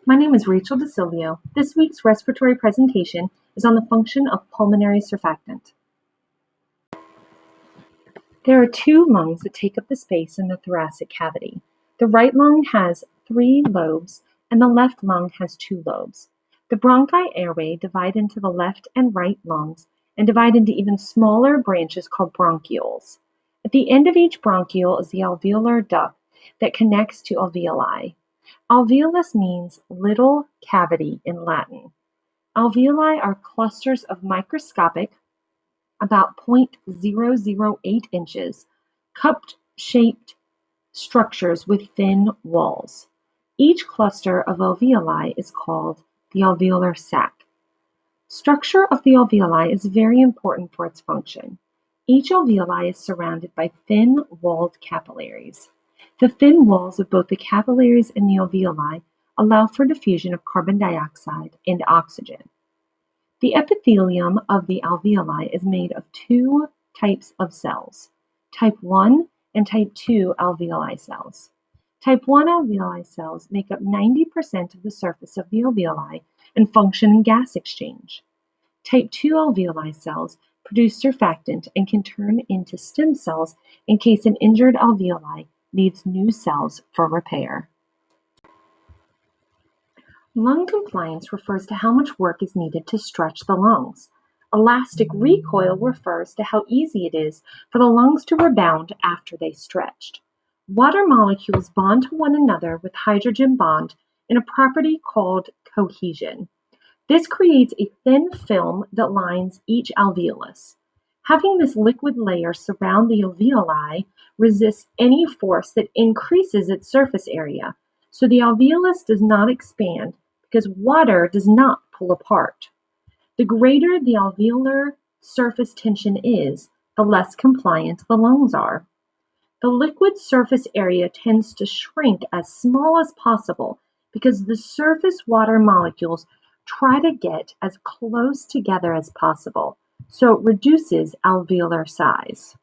My name is Rachel Silvio. This week's respiratory presentation is on the function of pulmonary surfactant. There are two lungs that take up the space in the thoracic cavity. The right lung has 3 lobes and the left lung has 2 lobes. The bronchi airway divide into the left and right lungs and divide into even smaller branches called bronchioles. At the end of each bronchiole is the alveolar duct that connects to alveoli. Alveolus means little cavity in Latin. Alveoli are clusters of microscopic, about 0.008 inches, cup-shaped structures with thin walls. Each cluster of alveoli is called the alveolar sac. Structure of the alveoli is very important for its function. Each alveoli is surrounded by thin-walled capillaries. The thin walls of both the capillaries and the alveoli allow for diffusion of carbon dioxide and oxygen. The epithelium of the alveoli is made of 2 types of cells, type 1 and type 2 alveoli cells. Type 1 alveoli cells make up 90% of the surface of the alveoli and function in gas exchange. Type 2 alveoli cells produce surfactant and can turn into stem cells in case an injured alveoli needs new cells for repair. Lung compliance refers to how much work is needed to stretch the lungs. Elastic recoil refers to how easy it is for the lungs to rebound after they stretched. Water molecules bond to one another with hydrogen bond in a property called cohesion. This creates a thin film that lines each alveolus. Having this liquid layer surround the alveoli resists any force that increases its surface area, so the alveolus does not expand because water does not pull apart. The greater the alveolar surface tension is, the less compliant the lungs are. The liquid surface area tends to shrink as small as possible because the surface water molecules try to get as close together as possible, so it reduces alveolar size.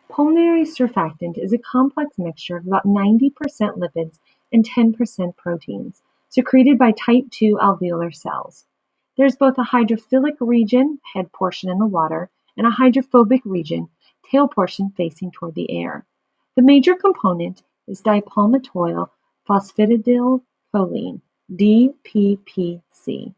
Pulmonary surfactant is a complex mixture of about 90% lipids and 10% proteins, secreted by type 2 alveolar cells. There's both a hydrophilic region, head portion in the water, and a hydrophobic region, tail portion facing toward the air. The major component is dipalmitoyl phosphatidylcholine, DPPC.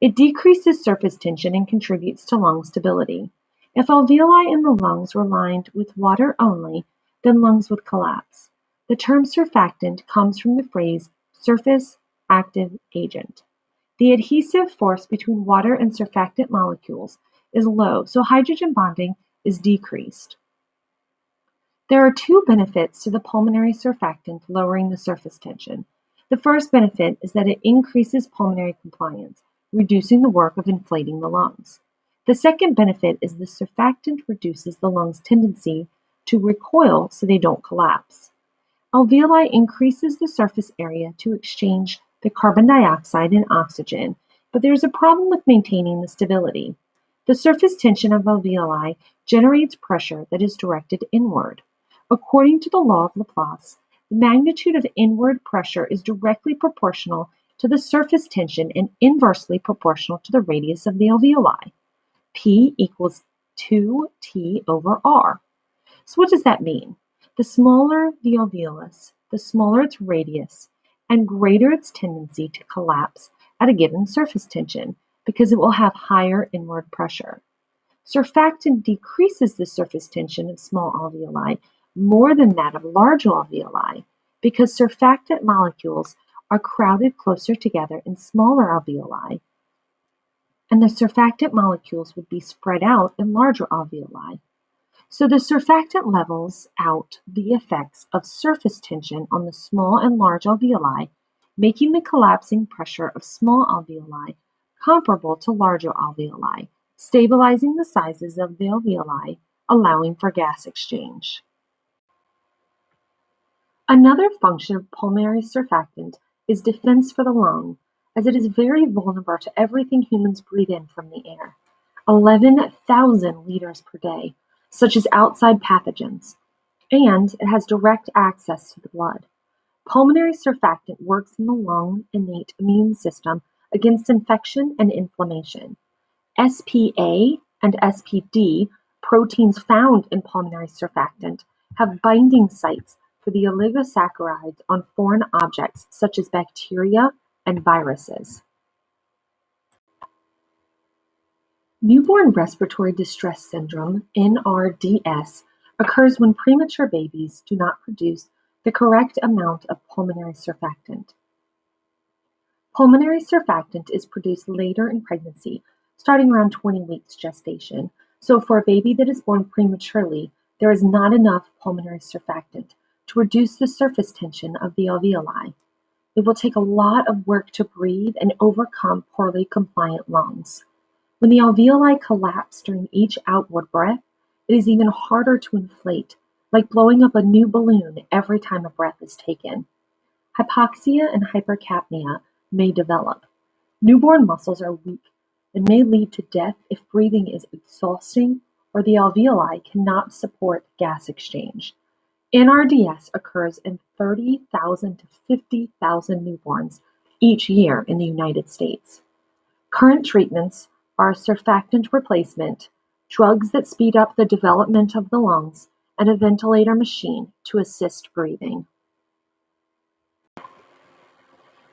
It decreases surface tension and contributes to lung stability. If alveoli in the lungs were lined with water only, then lungs would collapse. The term surfactant comes from the phrase surface active agent. The adhesive force between water and surfactant molecules is low, so hydrogen bonding is decreased. There are 2 benefits to the pulmonary surfactant lowering the surface tension. The first benefit is that it increases pulmonary compliance, reducing the work of inflating the lungs. The second benefit is the surfactant reduces the lungs' tendency to recoil so they don't collapse. Alveoli increases the surface area to exchange the carbon dioxide and oxygen, but there's a problem with maintaining the stability. The surface tension of alveoli generates pressure that is directed inward. According to the law of Laplace, the magnitude of inward pressure is directly proportional to the surface tension and inversely proportional to the radius of the alveoli. P equals 2T over R. So what does that mean? The smaller the alveolus, the smaller its radius, and greater its tendency to collapse at a given surface tension because it will have higher inward pressure. Surfactant decreases the surface tension of small alveoli more than that of large alveoli because surfactant molecules are crowded closer together in smaller alveoli, and the surfactant molecules would be spread out in larger alveoli. So the surfactant levels out the effects of surface tension on the small and large alveoli, making the collapsing pressure of small alveoli comparable to larger alveoli, stabilizing the sizes of the alveoli, allowing for gas exchange. Another function of pulmonary surfactant is defense for the lung, as it is very vulnerable to everything humans breathe in from the air, 11,000 liters per day, such as outside pathogens, and it has direct access to the blood. Pulmonary surfactant works in the lung innate immune system against infection and inflammation. SPA and SPD, proteins found in pulmonary surfactant, have binding sites for the oligosaccharides on foreign objects such as bacteria and viruses. Newborn respiratory distress syndrome, NRDS, occurs when premature babies do not produce the correct amount of pulmonary surfactant. Pulmonary surfactant is produced later in pregnancy, starting around 20 weeks gestation. So for a baby that is born prematurely, there is not enough pulmonary surfactant to reduce the surface tension of the alveoli. It will take a lot of work to breathe and overcome poorly compliant lungs. When the alveoli collapse during each outward breath, it is even harder to inflate, like blowing up a new balloon every time a breath is taken. Hypoxia and hypercapnia may develop. Newborn muscles are weak and may lead to death if breathing is exhausting or the alveoli cannot support gas exchange. NRDS occurs in 30,000 to 50,000 newborns each year in the United States. Current treatments are surfactant replacement, drugs that speed up the development of the lungs, and a ventilator machine to assist breathing.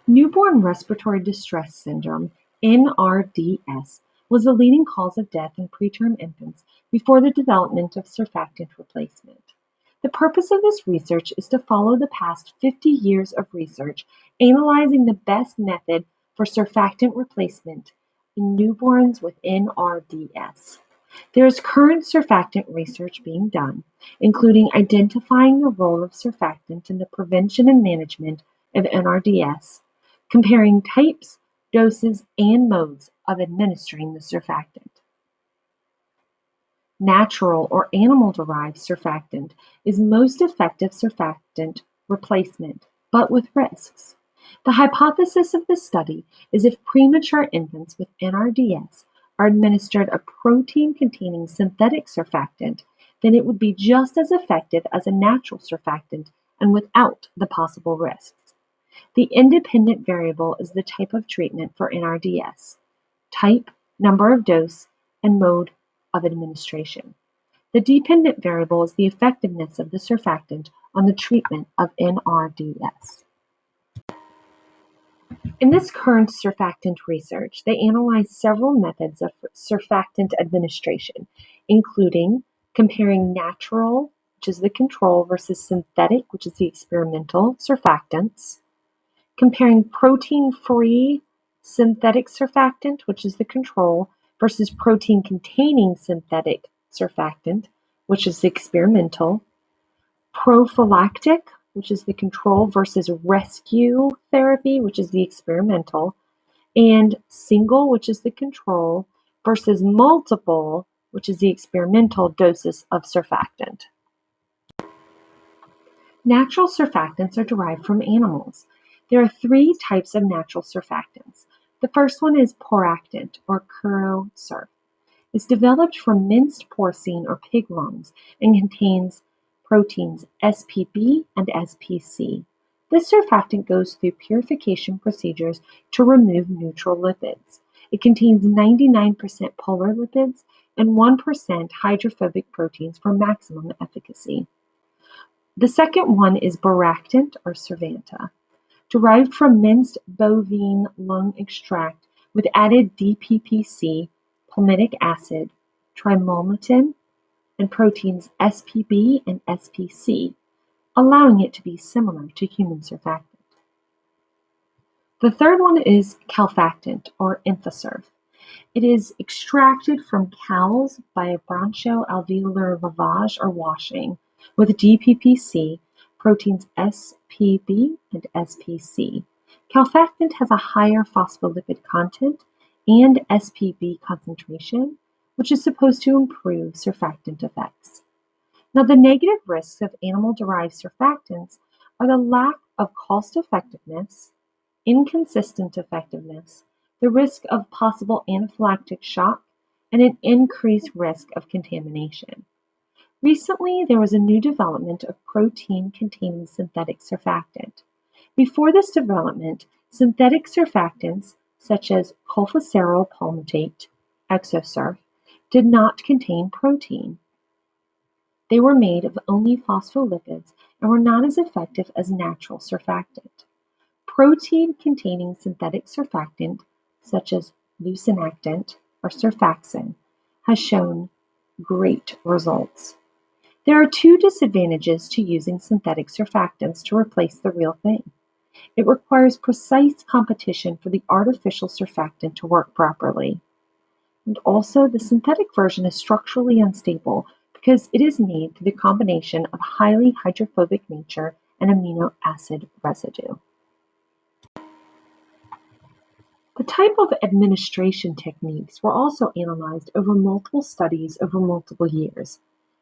Newborn respiratory distress syndrome, NRDS, was the leading cause of death in preterm infants before the development of surfactant replacement. The purpose of this research is to follow the past 50 years of research analyzing the best method for surfactant replacement in newborns with NRDS. There is current surfactant research being done, including identifying the role of surfactant in the prevention and management of NRDS, comparing types, doses, and modes of administering the surfactant. Natural or animal-derived surfactant is most effective surfactant replacement, but with risks. The hypothesis of this study is if premature infants with NRDS are administered a protein-containing synthetic surfactant, then it would be just as effective as a natural surfactant and without the possible risks. The independent variable is the type of treatment for NRDS: type, number of dose, and mode of administration. The dependent variable is the effectiveness of the surfactant on the treatment of NRDS. In this current surfactant research, they analyzed several methods of surfactant administration, including comparing natural, which is the control, versus synthetic, which is the experimental, surfactants, comparing protein-free synthetic surfactant, which is the control, versus protein-containing synthetic surfactant, which is the experimental, prophylactic, which is the control, versus rescue therapy, which is the experimental, and single, which is the control, versus multiple, which is the experimental doses of surfactant. Natural surfactants are derived from animals. There are three types of natural surfactants. The first one is poractant, or CuroSurf. It's developed from minced porcine or pig lungs and contains proteins SPB and SPC. This surfactant goes through purification procedures to remove neutral lipids. It contains 99% polar lipids and 1% hydrophobic proteins for maximum efficacy. The second one is boractant, or Survanta, derived from minced bovine lung extract with added DPPC, palmitic acid, trimolmetin, and proteins SPB and SPC, allowing it to be similar to human surfactant. The third one is calfactant, or Infasurf. It is extracted from cows by a bronchoalveolar lavage or washing with DPPC, proteins SPB and SPC. Calfactant has a higher phospholipid content and SPB concentration, which is supposed to improve surfactant effects. Now, the negative risks of animal-derived surfactants are the lack of cost-effectiveness, inconsistent effectiveness, the risk of possible anaphylactic shock, and an increased risk of contamination. Recently, there was a new development of protein-containing synthetic surfactant. Before this development, synthetic surfactants such as sulfosyryl palmitate, Exosurf, did not contain protein. They were made of only phospholipids and were not as effective as natural surfactant. Protein-containing synthetic surfactant, such as leucinactant or surfactant, has shown great results. There are two disadvantages to using synthetic surfactants to replace the real thing. It requires precise competition for the artificial surfactant to work properly. And also, the synthetic version is structurally unstable because it is made through the combination of highly hydrophobic nature and amino acid residue. The type of administration techniques were also analyzed over multiple studies over multiple years.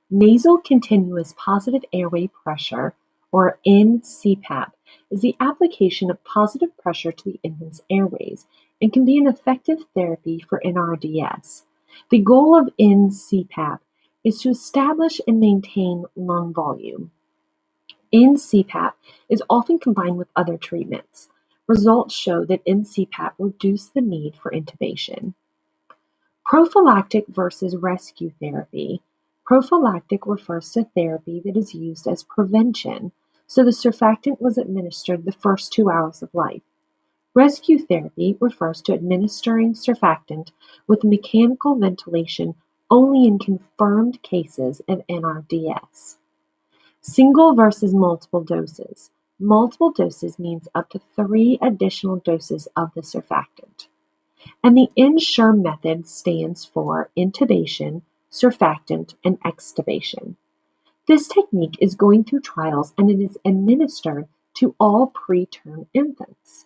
Nasal continuous positive airway pressure, or NCPAP, is the application of positive pressure to the infant's airways and can be an effective therapy for NRDS. The goal of NCPAP is to establish and maintain lung volume. NCPAP is often combined with other treatments. Results show that NCPAP reduced the need for intubation. Prophylactic versus rescue therapy. Prophylactic refers to therapy that is used as prevention, so the surfactant was administered the first 2 hours of life. Rescue therapy refers to administering surfactant with mechanical ventilation only in confirmed cases of NRDS. Single versus multiple doses. Multiple doses means up to 3 additional doses of the surfactant. And the INSURE method stands for intubation, surfactant, and extubation. This technique is going through trials and it is administered to all preterm infants.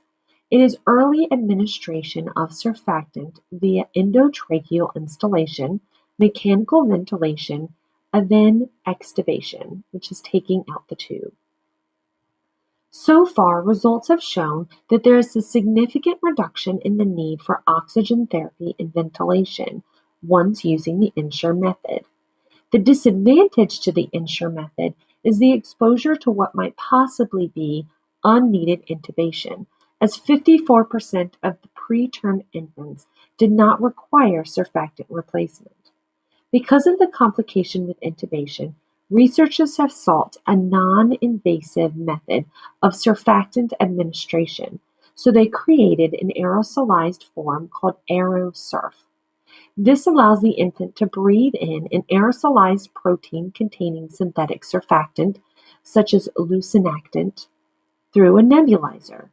It is early administration of surfactant via endotracheal instillation, mechanical ventilation, and then extubation, which is taking out the tube. So far, results have shown that there is a significant reduction in the need for oxygen therapy and ventilation once using the INSURE method. The disadvantage to the INSURE method is the exposure to what might possibly be unneeded intubation, as 54% of the preterm infants did not require surfactant replacement. Because of the complication with intubation, researchers have sought a non-invasive method of surfactant administration, so they created an aerosolized form called AeroSurf. This allows the infant to breathe in an aerosolized protein containing synthetic surfactant, such as leucinactant, through a nebulizer.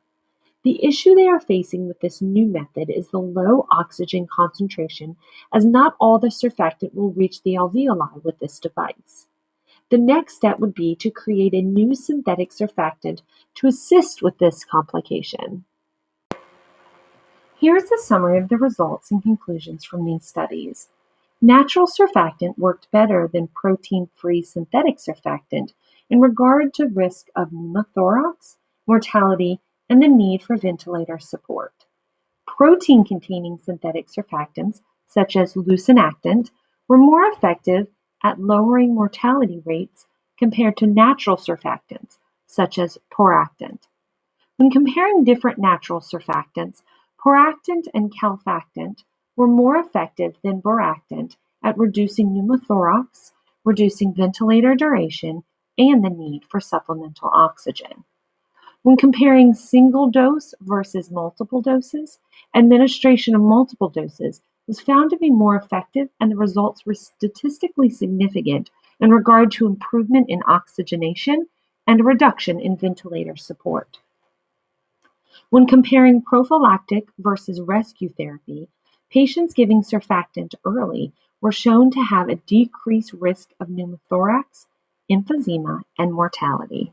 The issue they are facing with this new method is the low oxygen concentration, as not all the surfactant will reach the alveoli with this device. The next step would be to create a new synthetic surfactant to assist with this complication. Here is a summary of the results and conclusions from these studies. Natural surfactant worked better than protein-free synthetic surfactant in regard to risk of pneumothorax, mortality, and the need for ventilator support. Protein-containing synthetic surfactants, such as leucinactant, were more effective at lowering mortality rates compared to natural surfactants, such as poractant. When comparing different natural surfactants, poractant and calfactant were more effective than boractant at reducing pneumothorax, reducing ventilator duration, and the need for supplemental oxygen. When comparing single dose versus multiple doses, administration of multiple doses was found to be more effective, and the results were statistically significant in regard to improvement in oxygenation and a reduction in ventilator support. When comparing prophylactic versus rescue therapy, patients giving surfactant early were shown to have a decreased risk of pneumothorax, emphysema, and mortality.